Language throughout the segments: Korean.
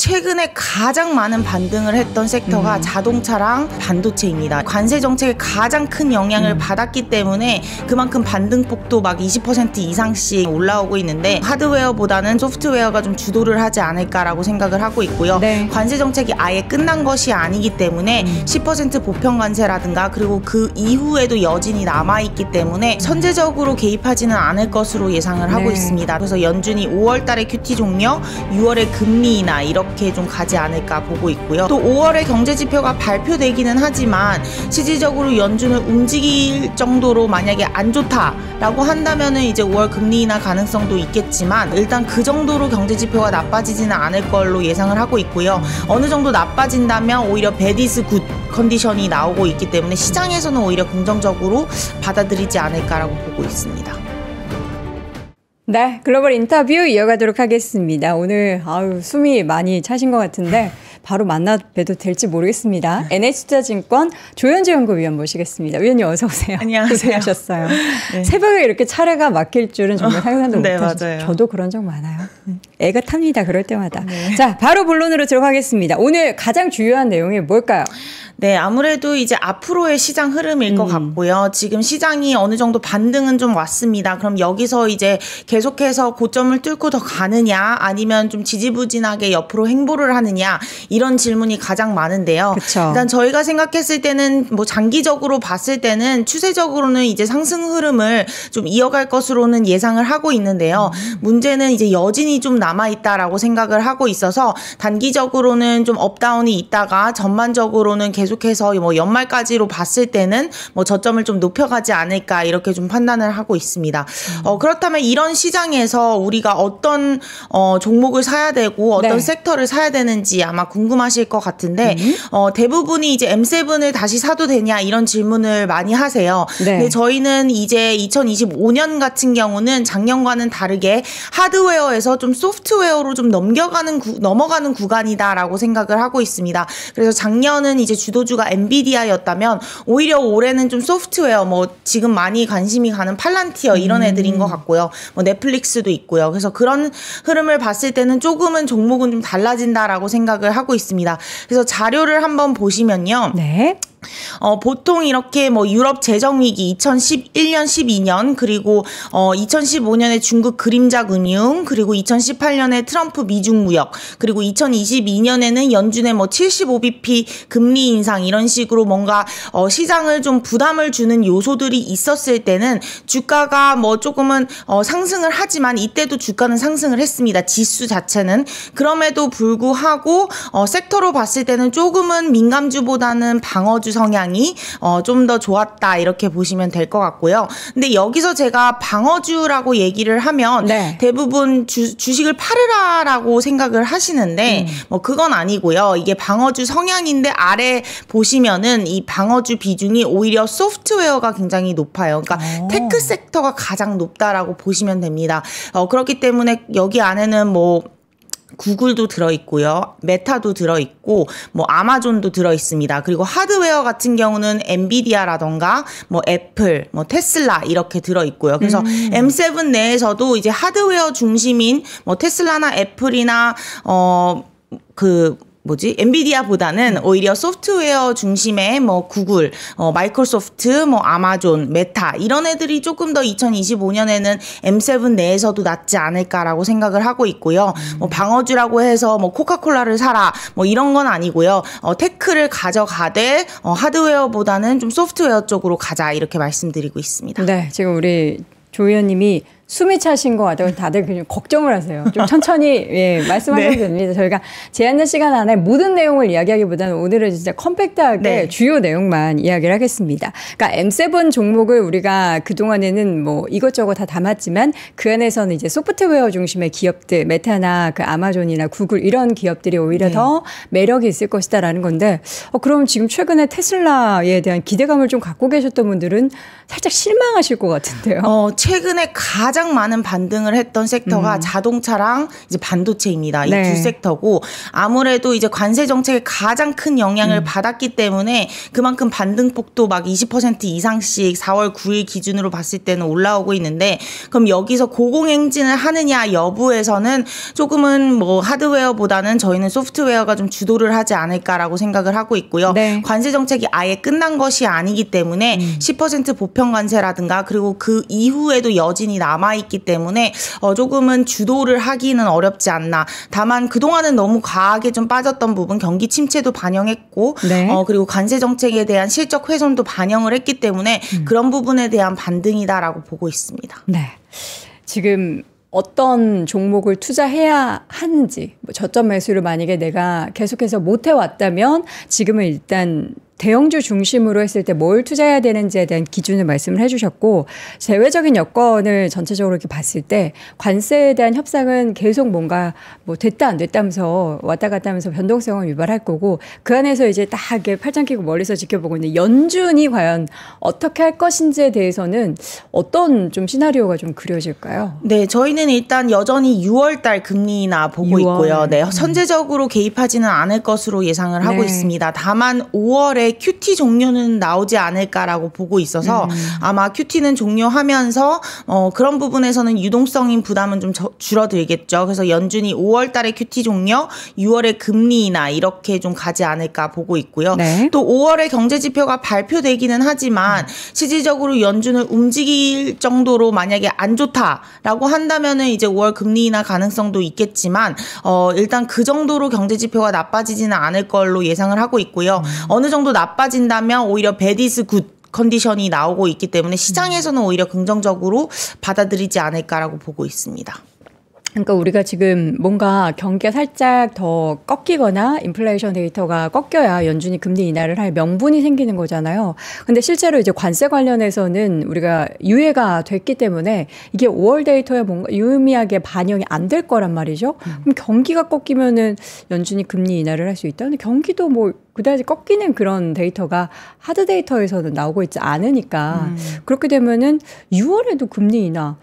최근에 가장 많은 반등을 했던 섹터가 자동차랑 반도체입니다. 관세 정책에 가장 큰 영향을 받았기 때문에 그만큼 반등폭도 막 20% 이상씩 올라오고 있는데 하드웨어보다는 소프트웨어가 좀 주도를 하지 않을까라고 생각을 하고 있고요. 네. 관세 정책이 아예 끝난 것이 아니기 때문에 10% 보편 관세라든가 그리고 그 이후에도 여진이 남아있기 때문에 선제적으로 개입하지는 않을 것으로 예상을 하고 있습니다. 그래서 연준이 5월 달에 QT 종료, 6월에 금리 인하 이렇게 좀 가지 않을까 보고 있고요. 또 5월에 경제 지표가 발표되기는 하지만 실질적으로 연준을 움직일 정도로 만약에 안 좋다라고 한다면은 이제 5월 금리 인하 가능성도 있겠지만 일단 그 정도로 경제 지표가 나빠지지는 않을 걸로 예상을 하고 있고요. 어느 정도 나빠진다면 오히려 bad is good 컨디션이 나오고 있기 때문에 시장에서는 오히려 긍정적으로 받아들이지 않을까라고 보고 있습니다. 네, 글로벌 인터뷰 이어가도록 하겠습니다. 오늘 숨이 많이 차신 것 같은데 바로 만나 뵈도 될지 모르겠습니다. NH투자증권 조현주 연구위원 모시겠습니다. 위원님 어서 오세요. 안녕하세요. 고생하셨어요. 네. 새벽에 이렇게 차례가 막힐 줄은 정말 상상도 네, 못했어요. 맞아요. 저도 그런 적 많아요. 애가 탑니다. 그럴 때마다. 네. 자, 바로 본론으로 들어가겠습니다. 오늘 가장 주요한 내용이 뭘까요? 네, 아무래도 이제 앞으로의 시장 흐름일 것 같고요. 지금 시장이 어느 정도 반등은 좀 왔습니다. 그럼 여기서 이제 계속해서 고점을 뚫고 더 가느냐 아니면 좀 지지부진하게 옆으로 행보를 하느냐 이런 질문이 가장 많은데요. 그쵸. 일단 저희가 생각했을 때는 뭐 장기적으로 봤을 때는 추세적으로는 이제 상승 흐름을 좀 이어갈 것으로는 예상을 하고 있는데요. 문제는 이제 여진이 좀 남아있다라고 생각을 하고 있어서 단기적으로는 좀 업다운이 있다가 전반적으로는 계속해서 뭐 연말까지로 봤을 때는 뭐 저점을 좀 높여가지 않을까 이렇게 좀 판단을 하고 있습니다. 그렇다면 이런 시장에서 우리가 어떤 종목을 사야 되고 어떤 섹터를 사야 되는지 아마 궁금하실 것 같은데 대부분이 이제 M7을 다시 사도 되냐 이런 질문을 많이 하세요. 네. 근데 저희는 이제 2025년 같은 경우는 작년과는 다르게 하드웨어에서 좀 소프트웨어로 좀 넘어가는 구간이다라고 생각을 하고 있습니다. 그래서 작년은 이제 주도주가 엔비디아였다면 오히려 올해는 좀 소프트웨어 뭐 지금 많이 관심이 가는 팔란티어 이런 애들인 것 같고요. 뭐 넷플릭스도 있고요. 그래서 그런 흐름을 봤을 때는 조금은 종목은 좀 달라진다라고 생각을 하고 있습니다. 그래서 자료를 한번 보시면요. 네. 보통 이렇게 뭐 유럽 재정위기 2011년, 12년 그리고 2015년에 중국 그림자 금융 그리고 2018년에 트럼프 미중 무역 그리고 2022년에는 연준의 뭐 75bp 금리 인상 이런 식으로 뭔가 시장을 좀 부담을 주는 요소들이 있었을 때는 주가가 뭐 조금은 상승을 하지만 이때도 주가는 상승을 했습니다. 지수 자체는. 그럼에도 불구하고 섹터로 봤을 때는 조금은 민감주보다는 방어주 성향이 좀 더 좋았다 이렇게 보시면 될 것 같고요. 근데 여기서 제가 방어주라고 얘기를 하면 대부분 주식을 팔으라라고 생각을 하시는데 뭐 그건 아니고요. 이게 방어주 성향인데 아래 보시면은 이 방어주 비중이 오히려 소프트웨어가 굉장히 높아요. 그러니까 테크 섹터가 가장 높다라고 보시면 됩니다. 그렇기 때문에 여기 안에는 뭐 구글도 들어있고요. 메타도 들어있고 뭐 아마존도 들어있습니다. 그리고 하드웨어 같은 경우는 엔비디아라던가 뭐 애플, 뭐 테슬라 이렇게 들어있고요. 그래서 M7 내에서도 이제 하드웨어 중심인 뭐 테슬라나 애플이나 엔비디아보다는 오히려 소프트웨어 중심의 뭐 구글, 마이크로소프트, 뭐 아마존, 메타 이런 애들이 조금 더 2025년에는 M7 내에서도 낫지 않을까라고 생각을 하고 있고요. 뭐 방어주라고 해서 뭐 코카콜라를 사라 뭐 이런 건 아니고요. 테크를 가져가되 하드웨어보다는 좀 소프트웨어 쪽으로 가자 이렇게 말씀드리고 있습니다. 네, 지금 우리 조 의원님이 숨이 차신 것 같아요. 다들 그냥 걱정을 하세요. 좀 천천히 말씀하셔도 됩니다. 저희가 제한된 시간 안에 모든 내용을 이야기하기보다는 오늘은 진짜 컴팩트하게 주요 내용만 이야기를 하겠습니다. 그러니까 M7 종목을 우리가 그동안에는 뭐 이것저것 다 담았지만 그 안에서는 이제 소프트웨어 중심의 기업들, 메타나 그 아마존이나 구글 이런 기업들이 오히려 더 매력이 있을 것이다라는 건데 그럼 지금 최근에 테슬라에 대한 기대감을 좀 갖고 계셨던 분들은 살짝 실망하실 것 같은데요. 최근에 가장 가장 많은 반등을 했던 섹터가 자동차랑 이제 반도체입니다. 이 네. 두 섹터고 아무래도 이제 관세 정책에 가장 큰 영향을 받았기 때문에 그만큼 반등폭도 막 20% 이상씩 4월 9일 기준으로 봤을 때는 올라오고 있는데 그럼 여기서 고공행진을 하느냐 여부에서는 조금은 뭐 하드웨어보다는 저희는 소프트웨어가 좀 주도를 하지 않을까라고 생각을 하고 있고요. 네. 관세 정책이 아예 끝난 것이 아니기 때문에 10% 보편 관세라든가 그리고 그 이후에도 여진이 남아있기 때문에 조금은 주도를 하기는 어렵지 않나. 다만 그동안은 너무 과하게 좀 빠졌던 부분 경기 침체도 반영했고 네. 그리고 관세 정책에 대한 실적 훼손도 반영을 했기 때문에 그런 부분에 대한 반등이다라고 보고 있습니다. 네. 지금 어떤 종목을 투자해야 하는지 뭐 저점 매수를 만약에 내가 계속해서 못 해왔다면 지금은 일단 대형주 중심으로 했을 때 뭘 투자해야 되는지에 대한 기준을 말씀을 해주셨고 재외적인 여건을 전체적으로 이렇게 봤을 때 관세에 대한 협상은 계속 뭔가 뭐 됐다 안 됐다면서 왔다 갔다 하면서 변동성을 유발할 거고 그 안에서 이제 딱 이렇게 팔짱 끼고 멀리서 지켜보고 있는데 연준이 과연 어떻게 할 것인지에 대해서는 어떤 좀 시나리오가 좀 그려질까요? 네, 저희는 일단 여전히 6월달 금리 인하 보고 6월. 있고요. 네, 선제적으로 개입하지는 않을 것으로 예상을 하고 있습니다. 다만 5월에 QT 종료는 나오지 않을까라고 보고 있어서 아마 QT는 종료하면서 그런 부분에서는 유동성인 부담은 좀 줄어들겠죠. 그래서 연준이 5월 달에 QT 종료, 6월에 금리 인하 이렇게 좀 가지 않을까 보고 있고요. 네. 또 5월에 경제 지표가 발표되기는 하지만 실질적으로 연준을 움직일 정도로 만약에 안 좋다라고 한다면은 이제 5월 금리 인하 가능성도 있겠지만 일단 그 정도로 경제 지표가 나빠지지는 않을 걸로 예상을 하고 있고요. 어느 정도 나빠진다면 오히려 bad is good 컨디션이 나오고 있기 때문에 시장에서는 오히려 긍정적으로 받아들이지 않을까라고 보고 있습니다. 그러니까 우리가 지금 뭔가 경기가 살짝 더 꺾이거나 인플레이션 데이터가 꺾여야 연준이 금리 인하를 할 명분이 생기는 거잖아요. 근데 실제로 이제 관세 관련해서는 우리가 유예가 됐기 때문에 이게 5월 데이터에 뭔가 유의미하게 반영이 안 될 거란 말이죠. 그럼 경기가 꺾이면은 연준이 금리 인하를 할 수 있다. 근데 경기도 뭐 그다지 꺾이는 그런 데이터가 하드 데이터에서는 나오고 있지 않으니까 그렇게 되면은 6월에도 금리 인하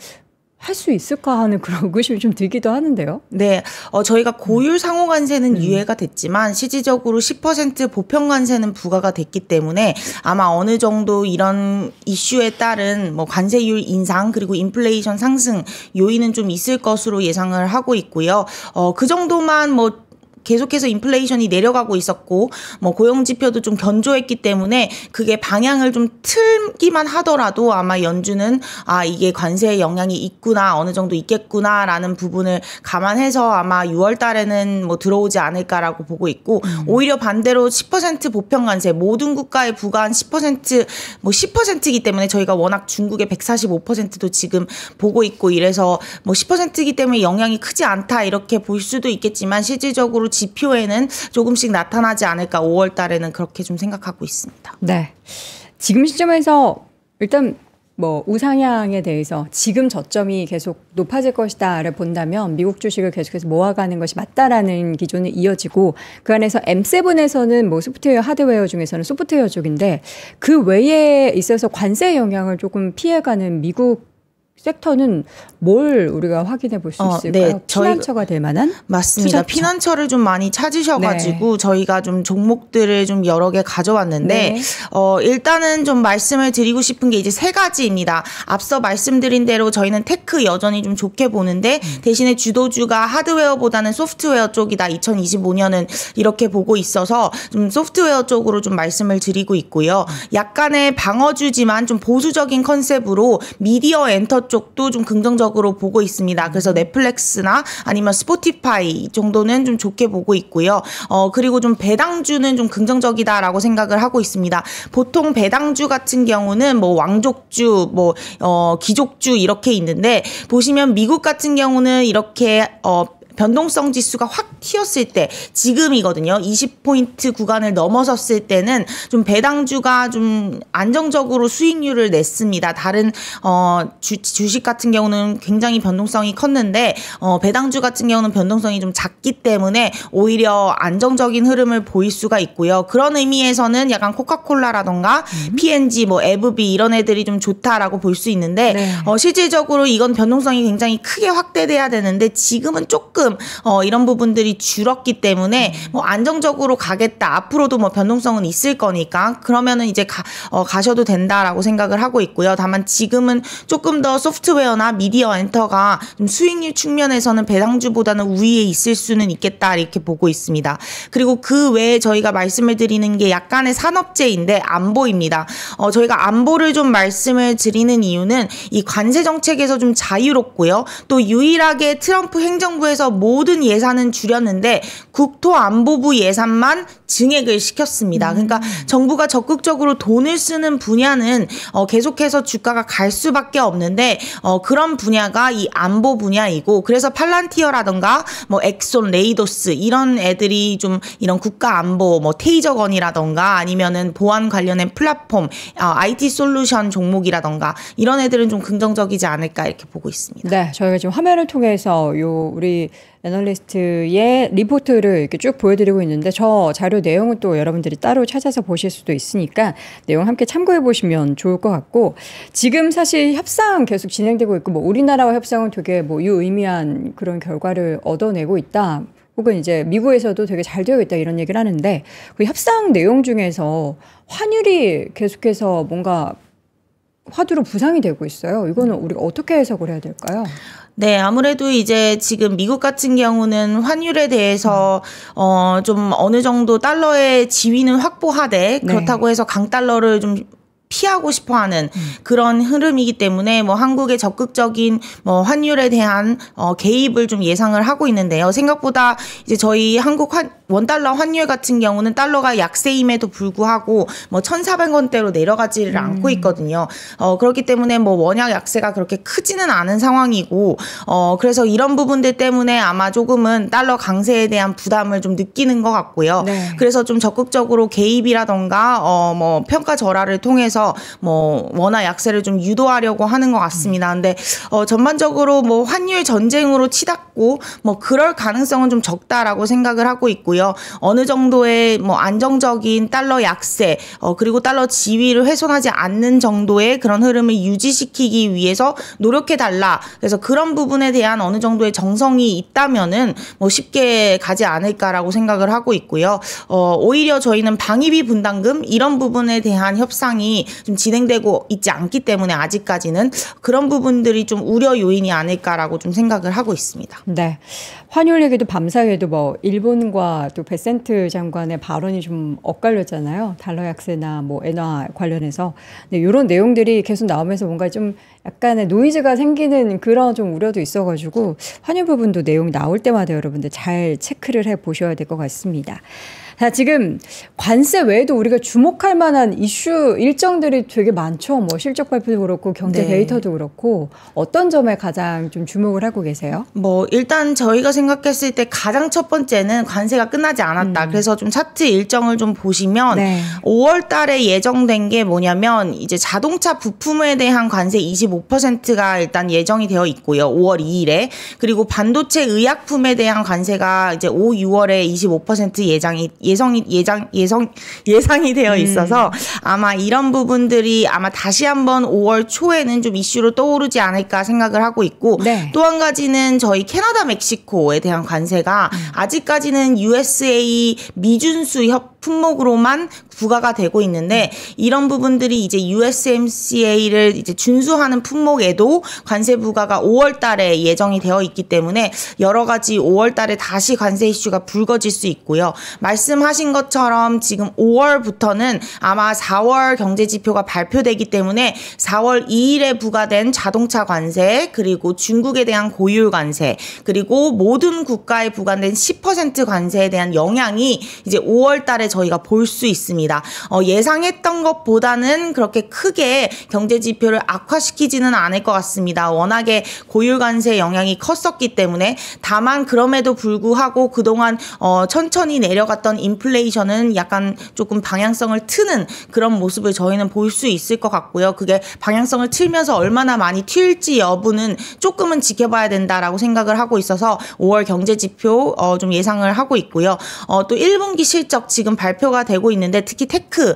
할 수 있을까 하는 그런 의구심이 좀 들기도 하는데요. 네, 저희가 고율 상호관세는 유예가 됐지만 실질적으로 10% 보편관세는 부과가 됐기 때문에 아마 어느 정도 이런 이슈에 따른 뭐 관세율 인상 그리고 인플레이션 상승 요인은 좀 있을 것으로 예상을 하고 있고요. 그 정도만 뭐 계속해서 인플레이션이 내려가고 있었고 뭐 고용 지표도 좀 견조했기 때문에 그게 방향을 좀 틀기만 하더라도 아마 연준은 이게 관세의 영향이 있구나 어느 정도 있겠구나라는 부분을 감안해서 아마 6월 달에는 뭐 들어오지 않을까라고 보고 있고 오히려 반대로 10% 보편 관세 모든 국가에 부과한 10% 뭐 10%이기 때문에 저희가 워낙 중국의 145%도 지금 보고 있고 이래서 뭐 10%이기 때문에 영향이 크지 않다 이렇게 볼 수도 있겠지만 실질적으로 지표에는 조금씩 나타나지 않을까 5월 달에는 그렇게 좀 생각하고 있습니다. 네. 지금 시점에서 일단 뭐 우상향에 대해서 지금 저점이 계속 높아질 것이다를 본다면 미국 주식을 계속해서 모아가는 것이 맞다라는 기존이 이어지고 그 안에서 M7에서는 뭐 소프트웨어 하드웨어 중에서는 소프트웨어 쪽인데 그 외에 있어서 관세 영향을 조금 피해가는 미국 섹터는 뭘 우리가 확인해 볼 수 있을까요? 네, 피난처가 될 만한? 맞습니다. 투자처. 피난처를 좀 많이 찾으셔가지고 네. 저희가 좀 종목들을 좀 여러 개 가져왔는데 네. 일단은 좀 말씀을 드리고 싶은 게 이제 세 가지입니다. 앞서 말씀드린 대로 저희는 테크 여전히 좀 좋게 보는데 대신에 주도주가 하드웨어보다는 소프트웨어 쪽이다. 2025년은 이렇게 보고 있어서 좀 소프트웨어 쪽으로 좀 말씀을 드리고 있고요. 약간의 방어주지만 좀 보수적인 컨셉으로 미디어 엔터 쪽도 좀 긍정적으로 보고 있습니다. 그래서 넷플릭스나 아니면 스포티파이 정도는 좀 좋게 보고 있고요. 그리고 좀 배당주는 좀 긍정적이다라고 생각을 하고 있습니다. 보통 배당주 같은 경우는 뭐 왕족주, 뭐 기족주 이렇게 있는데 보시면 미국 같은 경우는 이렇게 변동성 지수가 확 튀었을 때 지금이거든요. 20포인트 구간을 넘어섰을 때는 좀 배당주가 좀 안정적으로 수익률을 냈습니다. 다른 주식 같은 경우는 굉장히 변동성이 컸는데 배당주 같은 경우는 변동성이 좀 작기 때문에 오히려 안정적인 흐름을 보일 수가 있고요. 그런 의미에서는 약간 코카콜라라던가 P&G, 뭐 에브비 이런 애들이 좀 좋다라고 볼 수 있는데 네. 실질적으로 이건 변동성이 굉장히 크게 확대돼야 되는데 지금은 조금 이런 부분들이 줄었기 때문에 뭐 안정적으로 가겠다. 앞으로도 뭐 변동성은 있을 거니까 그러면은 이제 가셔도 된다라고 생각을 하고 있고요. 다만 지금은 조금 더 소프트웨어나 미디어 엔터가 좀 수익률 측면에서는 배당주보다는 우위에 있을 수는 있겠다 이렇게 보고 있습니다. 그리고 그 외에 저희가 말씀을 드리는 게 약간의 산업재인데 안보입니다. 저희가 안보를 좀 말씀을 드리는 이유는 이 관세 정책에서 좀 자유롭고요. 또 유일하게 트럼프 행정부에서 모든 예산은 줄였는데 국토안보부 예산만 증액을 시켰습니다. 그러니까 정부가 적극적으로 돈을 쓰는 분야는 계속해서 주가가 갈 수밖에 없는데 그런 분야가 이 안보 분야이고 그래서 팔란티어라든가 뭐 엑손, 레이도스 이런 애들이 좀 이런 국가 안보 뭐 테이저건이라든가 아니면은 보안 관련된 플랫폼, IT 솔루션 종목이라든가 이런 애들은 좀 긍정적이지 않을까 이렇게 보고 있습니다. 네, 저희가 지금 화면을 통해서 우리 애널리스트의 리포트를 이렇게 쭉 보여드리고 있는데 저 자료 내용은 또 여러분들이 따로 찾아서 보실 수도 있으니까 내용 함께 참고해 보시면 좋을 것 같고 지금 사실 협상 계속 진행되고 있고 뭐 우리나라와 협상은 되게 뭐 유의미한 그런 결과를 얻어내고 있다. 혹은 이제 미국에서도 되게 잘 되어 있다 이런 얘기를 하는데 그 협상 내용 중에서 환율이 계속해서 뭔가 화두로 부상이 되고 있어요. 이거는 우리가 어떻게 해석을 해야 될까요? 네, 아무래도 이제 지금 미국 같은 경우는 환율에 대해서 좀 어느 정도 달러의 지위는 확보하되 그렇다고 해서 강달러를 좀 피하고 싶어하는 그런 흐름이기 때문에 뭐 한국의 적극적인 뭐 환율에 대한 개입을 좀 예상을 하고 있는데요. 생각보다 이제 저희 한국 원달러 환율 같은 경우는 달러가 약세임에도 불구하고 뭐 1,400원대로 내려가지를 않고 있거든요. 그렇기 때문에 뭐 원약 약세가 그렇게 크지는 않은 상황이고 그래서 이런 부분들 때문에 아마 조금은 달러 강세에 대한 부담을 좀 느끼는 것 같고요. 네. 그래서 좀 적극적으로 개입이라던가 뭐 평가 절하를 통해서 뭐 원화 약세를 좀 유도하려고 하는 것 같습니다. 근데 전반적으로 뭐 환율 전쟁으로 치닫고 뭐 그럴 가능성은 좀 적다라고 생각을 하고 있고요. 어느 정도의 뭐 안정적인 달러 약세 그리고 달러 지위를 훼손하지 않는 정도의 그런 흐름을 유지시키기 위해서 노력해 달라. 그래서 그런 부분에 대한 어느 정도의 정성이 있다면은 뭐 쉽게 가지 않을까라고 생각을 하고 있고요. 오히려 저희는 방위비 분담금 이런 부분에 대한 협상이 좀 진행되고 있지 않기 때문에 아직까지는 그런 부분들이 좀 우려 요인이 아닐까라고 좀 생각을 하고 있습니다. 네. 환율 얘기도 밤사이에도 뭐 일본과 또 베센트 장관의 발언이 좀 엇갈렸잖아요. 달러 약세나 뭐 엔화 관련해서. 네, 이런 내용들이 계속 나오면서 뭔가 좀 약간의 노이즈가 생기는 그런 좀 우려도 있어가지고 환율 부분도 내용 나올 때마다 여러분들 잘 체크를 해 보셔야 될 것 같습니다. 자, 지금 관세 외에도 우리가 주목할 만한 이슈 일정들이 되게 많죠. 뭐 실적 발표도 그렇고 경제 데이터도 그렇고 어떤 점에 가장 좀 주목을 하고 계세요? 뭐 일단 저희가 생각했을 때 가장 첫 번째는 관세가 끝나지 않았다. 그래서 좀 차트 일정을 좀 보시면 5월 달에 예정된 게 뭐냐면 이제 자동차 부품에 대한 관세 25%가 일단 예정이 되어 있고요. 5월 2일에. 그리고 반도체 의약품에 대한 관세가 이제 5, 6월에 25% 예상이 되어 있어서 아마 이런 부분들이 아마 다시 한번 5월 초에는 좀 이슈로 떠오르지 않을까 생각을 하고 있고 또 한 가지는 저희 캐나다 멕시코에 대한 관세가 아직까지는 USA 미준수 품목으로만 부과가 되고 있는데 이런 부분들이 이제 USMCA를 이제 준수하는 품목에도 관세 부과가 5월 달에 예정이 되어 있기 때문에 여러 가지 5월 달에 다시 관세 이슈가 불거질 수 있고요. 말씀하신 것처럼 지금 5월부터는 아마 4월 경제 지표가 발표되기 때문에 4월 2일에 부과된 자동차 관세 그리고 중국에 대한 고율 관세 그리고 모든 국가에 부과된 10% 관세에 대한 영향이 이제 5월 달에 저희가 볼 수 있습니다. 예상했던 것보다는 그렇게 크게 경제 지표를 악화시키지는 않을 것 같습니다. 워낙에 고율 관세 영향이 컸었기 때문에 다만 그럼에도 불구하고 그동안 천천히 내려갔던 인플레이션은 약간 조금 방향성을 트는 그런 모습을 저희는 볼 수 있을 것 같고요. 그게 방향성을 틀면서 얼마나 많이 튈지 여부는 조금은 지켜봐야 된다라고 생각을 하고 있어서 5월 경제 지표 좀 예상을 하고 있고요. 또 1분기 실적 지금 발표가 되고 있는데 특히 테크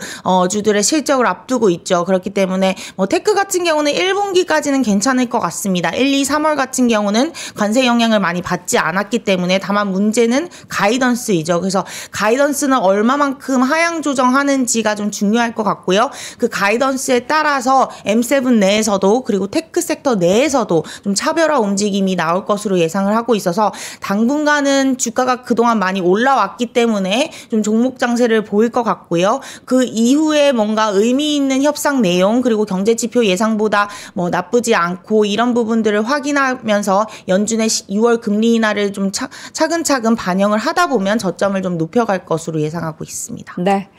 주들의 실적을 앞두고 있죠. 그렇기 때문에 테크 같은 경우는 1분기까지는 괜찮을 것 같습니다. 1, 2, 3월 같은 경우는 관세 영향을 많이 받지 않았기 때문에 다만 문제는 가이던스이죠. 그래서 가이던스는 얼마만큼 하향 조정하는지가 좀 중요할 것 같고요. 그 가이던스에 따라서 M7 내에서도 그리고 테크 섹터 내에서도 좀 차별화 움직임이 나올 것으로 예상을 하고 있어서 당분간은 주가가 그동안 많이 올라왔기 때문에 좀 종목 장세를 보일 것 같고요. 그 이후에 뭔가 의미 있는 협상 내용 그리고 경제 지표 예상보다 나쁘지 않고 이런 부분들을 확인하면서 연준의 6월 금리 인하를 좀 차근차근 반영을 하다 보면 저점을 좀 높여갈 것으로 예상하고 있습니다. 네,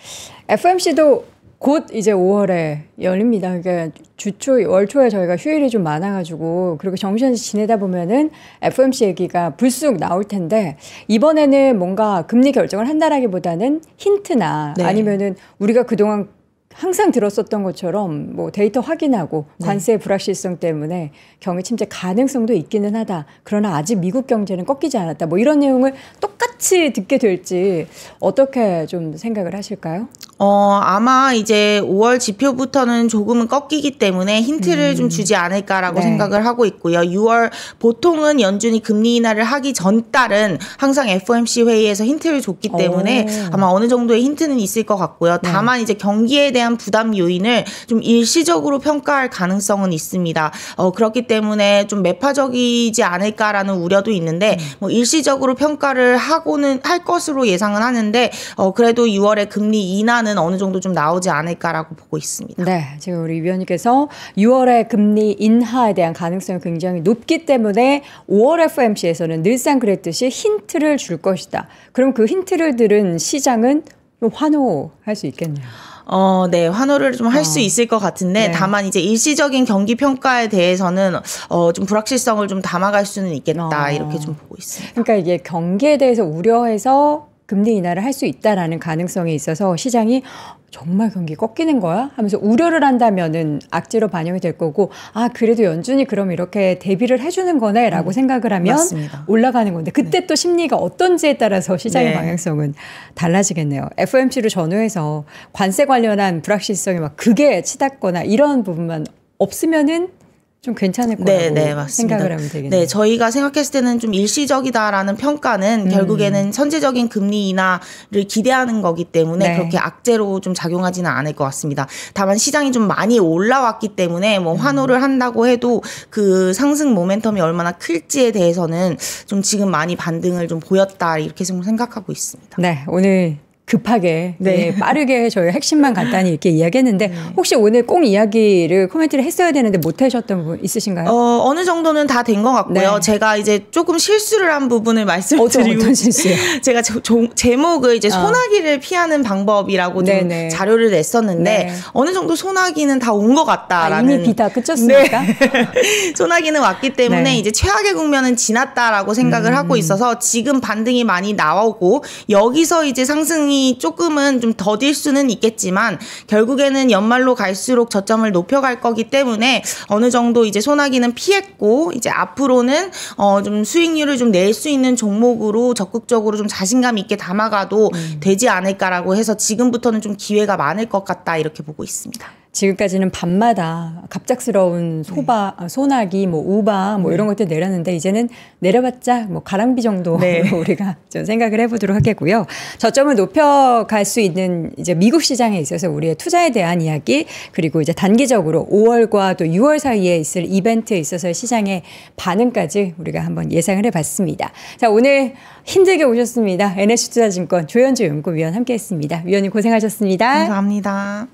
FOMC도 곧 이제 5월에 열립니다. 그러니까 주초, 월초에 저희가 휴일이 좀 많아가지고 그리고 정신없이 지내다 보면은 FOMC 얘기가 불쑥 나올 텐데 이번에는 뭔가 금리 결정을 한다라기보다는 힌트나 네. 아니면은 우리가 그동안 항상 들었었던 것처럼 뭐 데이터 확인하고 관세의 불확실성 때문에 경기 침체 가능성도 있기는 하다. 그러나 아직 미국 경제는 꺾이지 않았다. 뭐 이런 내용을 똑같이 듣게 될지 어떻게 좀 생각을 하실까요? 아마 이제 5월 지표부터는 조금은 꺾이기 때문에 힌트를 좀 주지 않을까라고 네. 생각을 하고 있고요. 6월 보통은 연준이 금리 인하를 하기 전 달은 항상 FOMC 회의에서 힌트를 줬기 때문에 아마 어느 정도의 힌트는 있을 것 같고요. 다만 이제 경기에 대한 부담 요인을 좀 일시적으로 평가할 가능성은 있습니다. 그렇기 때문에 좀 매파적이지 않을까라는 우려도 있는데 뭐 일시적으로 평가를 하고는 할 것으로 예상은 하는데 그래도 6월에 금리 인하는 어느 정도 좀 나오지 않을까라고 보고 있습니다. 네, 지금 우리 위원님께서 6월에 금리 인하에 대한 가능성이 굉장히 높기 때문에 5월 FOMC에서는 늘상 그랬듯이 힌트를 줄 것이다. 그럼 그 힌트를 들은 시장은 좀 환호할 수 있겠네요. 네, 환호를 좀 할 수 있을 것 같은데, 네. 다만 이제 일시적인 경기 평가에 대해서는, 좀 불확실성을 좀 담아갈 수는 있겠다, 이렇게 좀 보고 있습니다. 그러니까 이게 경기에 대해서 우려해서 금리 인하를 할 수 있다라는 가능성이 있어서 시장이 정말 경기 꺾이는 거야? 하면서 우려를 한다면은 악재로 반영이 될 거고, 그래도 연준이 그럼 이렇게 대비를 해주는 거네 라고 생각을 하면 맞습니다. 올라가는 건데, 그때 네. 또 심리가 어떤지에 따라서 시장의 네. 방향성은 달라지겠네요. FOMC를 전후해서 관세 관련한 불확실성이 막 극에 치닫거나 이런 부분만 없으면은 좀 괜찮을 거라고 네, 생각을 하면 되겠네요. 네, 저희가 생각했을 때는 좀 일시적이다라는 평가는 결국에는 선제적인 금리 인하를 기대하는 거기 때문에 네. 그렇게 악재로 좀 작용하지는 않을 것 같습니다. 다만 시장이 좀 많이 올라왔기 때문에 뭐 환호를 한다고 해도 그 상승 모멘텀이 얼마나 클지에 대해서는 좀 지금 많이 반등을 좀 보였다 이렇게 좀 생각하고 있습니다. 네, 오늘 급하게 네. 빠르게 저희 핵심만 간단히 이렇게 이야기했는데 혹시 오늘 꼭 이야기를 코멘트를 했어야 되는데 못 하셨던 부분 있으신가요? 어느 정도는 다 된 것 같고요. 네. 제가 이제 조금 실수를 한 부분을 말씀드리고 어떤 실수요? 제가 제목을 이제 소나기를 피하는 방법이라고 좀 자료를 냈었는데 네. 어느 정도 소나기는 다 온 것 같다라는 이미 비 다 그쳤습니까? 네. 소나기는 왔기 때문에 네. 이제 최악의 국면은 지났다라고 생각을 하고 있어서 지금 반등이 많이 나오고 여기서 이제 상승이 조금은 좀 더딜 수는 있겠지만 결국에는 연말로 갈수록 저점을 높여갈 거기 때문에 어느 정도 이제 소나기는 피했고 이제 앞으로는 좀 수익률을 좀 낼 수 있는 종목으로 적극적으로 좀 자신감 있게 담아가도 되지 않을까라고 해서 지금부터는 좀 기회가 많을 것 같다 이렇게 보고 있습니다. 지금까지는 밤마다 갑작스러운 소나기, 뭐 우박, 뭐 이런 것들 내렸는데 이제는 내려봤자 뭐 가랑비 정도로 네. 우리가 좀 생각을 해보도록 하겠고요. 저점을 높여갈 수 있는 이제 미국 시장에 있어서 우리의 투자에 대한 이야기 그리고 이제 단기적으로 5월과 또 6월 사이에 있을 이벤트에 있어서의 시장의 반응까지 우리가 한번 예상을 해봤습니다. 자, 오늘 힘들게 오셨습니다. NSC투자증권 조현주 연구위원 함께했습니다. 위원님 고생하셨습니다. 감사합니다.